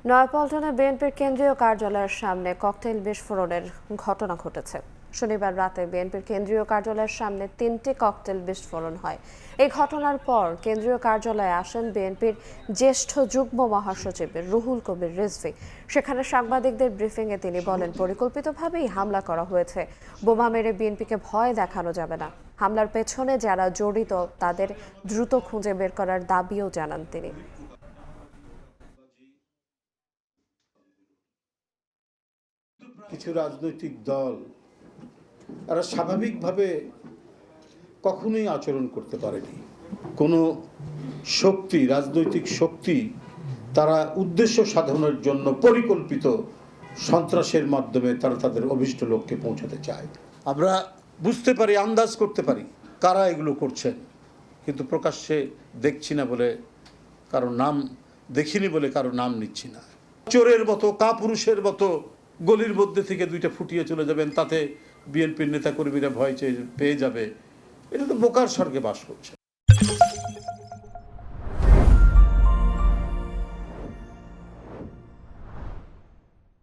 নয়াপল্টনে বিএনপির কেন্দ্রীয় কার্যালয়ের সামনে ককটেল বিস্ফোরণের ঘটনা ঘটেছে। শনিবার রাতে বিএনপির কেন্দ্রীয় কার্যালয়ের সামনে 3টি ককটেল বিস্ফোরণ হয়। এই ঘটনার পর কেন্দ্রীয় কার্যালয়ে আসেন বিএনপির জ্যেষ্ঠ যুগ্ম মহাসচিব রুহুল কবির রিজভী। সেখানে সাংবাদিকদের ব্রিফিংয়ে তিনি বলেন, পরিকল্পিতভাবেই হামলা করা হয়েছে। বোমা মেরে বিএনপিকে ভয় দেখানো যাবে না। হামলার পেছনে যারা জড়িত তাদের দ্রুত খুঁজে বের করার দাবিও জানান তিনি। কিছু রাজনৈতিক দল এরা স্বাভাবিকভাবে কখনোই আচরণ করতে পারেনি। কোনো শক্তি, রাজনৈতিক শক্তি তারা উদ্দেশ্য সাধনের জন্য পরিকল্পিত সন্ত্রাসের মাধ্যমে তারা তাদের অভিষ্ট লক্ষ্যে পৌঁছাতে চায়। আমরা বুঝতে পারি, আন্দাজ করতে পারি কারা এগুলো করছেন, কিন্তু প্রকাশ্যে দেখছি না বলে কারো নাম দেখিনি বলে কারো নাম নিচ্ছি না। চোরের মতো, কাপুরুষের মতো গলির মধ্যে থেকে দুইটা ফুটিয়ে চলে যাবেন, তাতে বিএনপির নেতাকর্মীরা ভয় পেয়ে যাবে। এটা তো বোকার স্বর্গে বাস করছে।